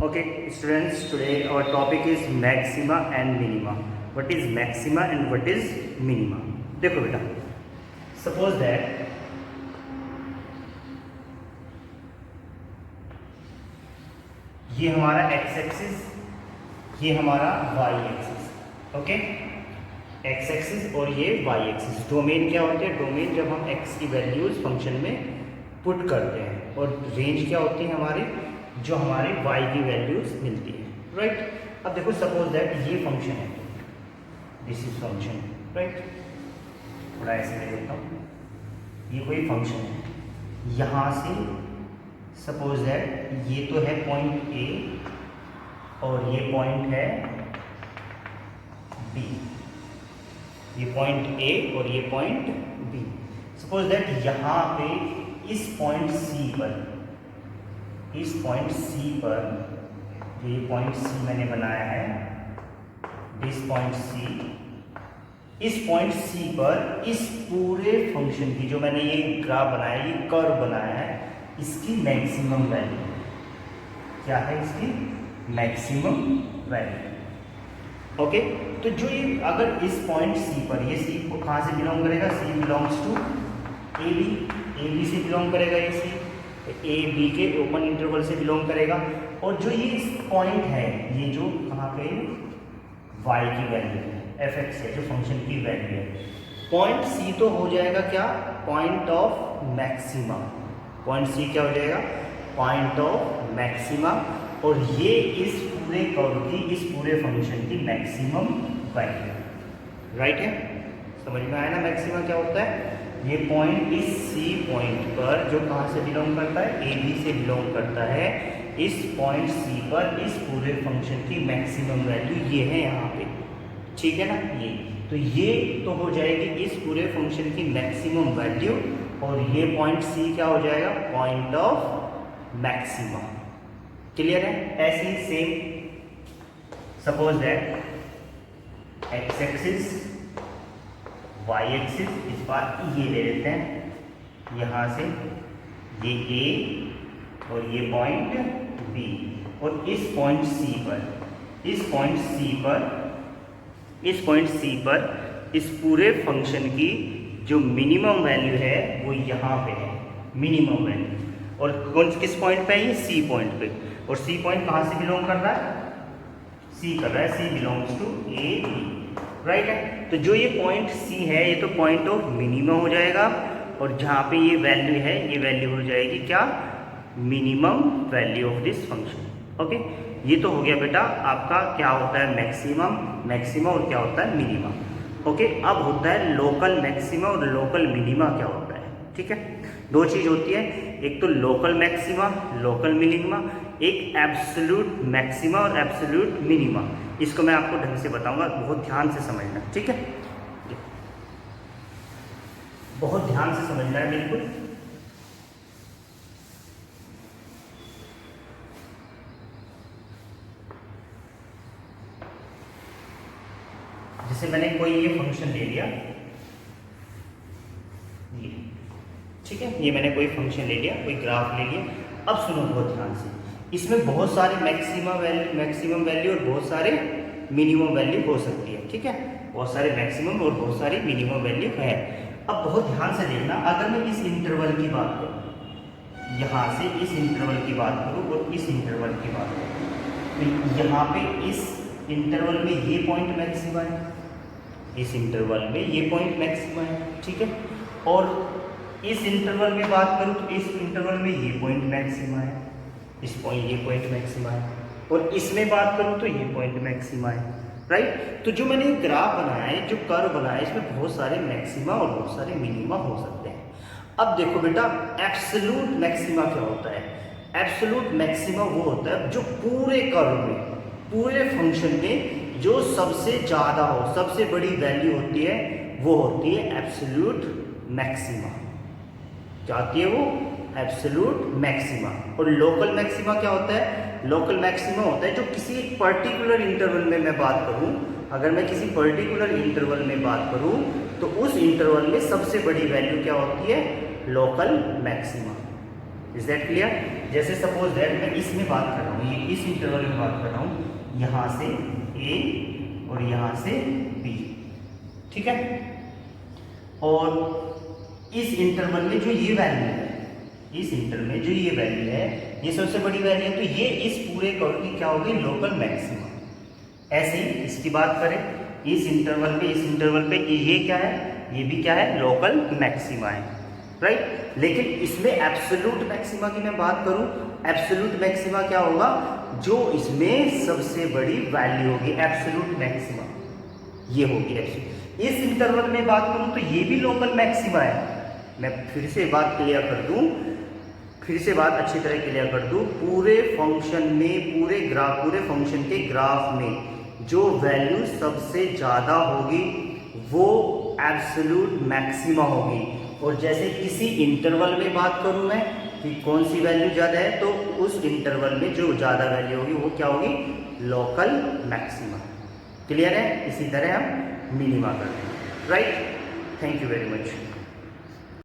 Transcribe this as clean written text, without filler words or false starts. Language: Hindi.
Okay, students, today our topic is maxima and minima. What is maxima and what is minima? देखो बेटा, suppose that ये हमारा x एक्सिस, ये हमारा y axis, okay, x axis और ये y एक्सिस। डोमेन क्या होते हैं? डोमेन जब हम x की वैल्यूज फंक्शन में पुट करते हैं, और रेंज क्या होती है हमारी, जो हमारी y की वैल्यूज मिलती है, राइट। अब देखो, सपोज दैट ये फंक्शन है, दिस इज फंक्शन, राइट। थोड़ा ऐसे ले लेता हूँ, ये कोई फंक्शन है। यहाँ से सपोज दैट ये तो है पॉइंट ए और ये पॉइंट है बी, ये पॉइंट ए और ये पॉइंट बी। सपोज दैट यहाँ पे इस पॉइंट सी पर, इस पॉइंट सी पर, ये पॉइंट सी मैंने बनाया है, दिस पॉइंट सी, इस पॉइंट सी पर इस पूरे फंक्शन की, जो मैंने ये ग्राफ बनाया, ये कर्व बनाया है, इसकी मैक्सिमम वैल्यू क्या है? इसकी मैक्सिमम वैल्यू, ओके। तो जो ये अगर इस पॉइंट सी पर, ये सी को कहाँ से बिलोंग करेगा? C belongs to A B, A B से बिलोंग करेगा ये सी, ए बी के ओपन इंटरवल से बिलोंग करेगा। और जो ये पॉइंट है, ये जो कहाँ पे y की वैल्यू है, एफ एक्स है, जो फंक्शन की वैल्यू है, पॉइंट सी तो हो जाएगा क्या? Point of maxima. Point C क्या हो जाएगा? Point of maxima. और ये इस पूरे कर्व की, इस पूरे फंक्शन की मैक्सिमम वैल्यू, राइट है? समझ में आया ना मैक्सिमा क्या होता है? ये पॉइंट इस सी पॉइंट पर, जो कहाँ से बिलोंग करता है? ए बी से बिलोंग करता है। इस पॉइंट सी पर इस पूरे फंक्शन की मैक्सिमम वैल्यू ये है यहाँ पे, ठीक है ना? ये तो ये तो हो जाएगी इस पूरे फंक्शन की मैक्सिमम वैल्यू, और ये पॉइंट सी क्या हो जाएगा? Point of maxima. क्लियर है? ऐसे ही same suppose that X axis, Y axis, इस बार ये ले लेते हैं, यहाँ से ये ए और ये पॉइंट बी, और इस पॉइंट सी पर, इस पॉइंट सी पर, इस पॉइंट सी पर इस पूरे फंक्शन की जो मिनिमम वैल्यू है वो यहाँ पे है, मिनिमम वैल्यू। और कौन किस पॉइंट पे है? ये सी पॉइंट पे। और सी पॉइंट कहाँ से बिलोंग कर रहा है? सी कर रहा है, C belongs to A B, right है? तो जो ये पॉइंट सी है, ये तो पॉइंट ऑफ मिनिमम हो जाएगा, और जहाँ पे ये वैल्यू है, ये वैल्यू हो जाएगी क्या? Minimum value of this function, okay. ये तो हो गया बेटा आपका क्या होता है मैक्सिमम, मैक्सिमा, और क्या होता है मिनिमा, ओके। अब होता है लोकल मैक्सिमा और लोकल मिनिमा क्या होता है, ठीक है? दो चीज़ होती है, एक तो लोकल मैक्सिमा, लोकल मिनिमा, एक एब्सोल्यूट मैक्सिमा और एब्सोल्यूट मिनिमा। इसको मैं आपको ढंग से बताऊंगा, बहुत ध्यान से समझना, ठीक है? बहुत ध्यान से समझना है, बिल्कुल। जैसे मैंने कोई ये फंक्शन ले लिया, ये, ठीक है? ये मैंने कोई फंक्शन ले लिया, कोई ग्राफ ले लिया। अब सुनो बहुत ध्यान से, इसमें बहुत सारे मैक्सिमम वैल्यू और बहुत सारे मिनिमम वैल्यू हो सकती है, ठीक है? बहुत सारे मैक्सिमम और बहुत सारी मिनिमम वैल्यू है। अब बहुत ध्यान से देखना, अगर मैं इस इंटरवल की बात करूँ, यहाँ से इस इंटरवल की बात करूँ और इस इंटरवल की बात करूँ, तो यहाँ पे इस इंटरवल में ये पॉइंट मैक्सिमा है, इस इंटरवल में ये पॉइंट मैक्सिमा है, ठीक है? और इस इंटरवल में बात करूँ तो इस इंटरवल में ये पॉइंट मैक्सिमा है, इस पॉइंट ये पॉइंट मैक्सिमा है, और इसमें बात करूँ तो ये पॉइंट मैक्सिमा है, राइट? तो जो मैंने ग्राफ बनाया है, जो कर्व बनाया है, इसमें बहुत सारे मैक्सिमा और बहुत सारे मिनिमा हो सकते हैं। अब देखो बेटा, एब्सोल्यूट मैक्सिमा क्या होता है? एब्सोल्यूट मैक्सिमा वो होता है जो पूरे कर्व में, पूरे फंक्शन में जो सबसे ज़्यादा हो, सबसे बड़ी वैल्यू होती है, वो होती है एब्सोल्यूट मैक्सिमा। क्या होती है वो? Absolute maxima. और लोकल मैक्सिमा क्या होता है? लोकल मैक्सिमा होता है जो किसी एक पर्टिकुलर इंटरवल में मैं बात करूं, अगर मैं किसी पर्टिकुलर इंटरवल में बात करूं, तो उस इंटरवल में सबसे बड़ी वैल्यू क्या होती है? Local maxima, is that clear? जैसे सपोज दैट मैं इसमें बात कर रहा हूँ, ये इस इंटरवल में बात कर रहा हूँ, यहाँ से ए और यहाँ से बी, ठीक है। और इस इंटरवल में जो ये वैल्यू है, इस इंटरवल में जो ये वैल्यू है, ये सबसे बड़ी वैल्यू है, तो ये इस पूरे कर्व की क्या होगी? Local maxima. ऐसे ही इसकी बात करें, इस इंटरवल पे, इस इंटरवल पे ये क्या है? ये भी क्या है? लोकल मैक्सिमा है, राइट। लेकिन इसमें एब्सोल्यूट मैक्सिमा की मैं बात करूं, एब्सोल्यूट मैक्सिमा क्या होगा? जो इसमें सबसे बड़ी वैल्यू होगी, एब्सोल्यूट मैक्सिमा ये होगी एब्सोल्यूट। इस इंटरवल में बात करूं तो ये भी लोकल मैक्सिमा है। मैं फिर से बात क्लियर कर दूं, फिर से बात अच्छी तरह क्लियर कर दूं, पूरे फंक्शन में, पूरे फंक्शन के ग्राफ में जो वैल्यू सबसे ज़्यादा होगी वो एब्सोल्यूट मैक्सिमा होगी। और जैसे किसी इंटरवल में बात करूं मैं कि कौन सी वैल्यू ज़्यादा है, तो उस इंटरवल में जो ज़्यादा वैल्यू होगी वो क्या होगी? Local maxima. क्लियर है? इसी तरह हम मिनिमा करते हैं, right. Thank you very much.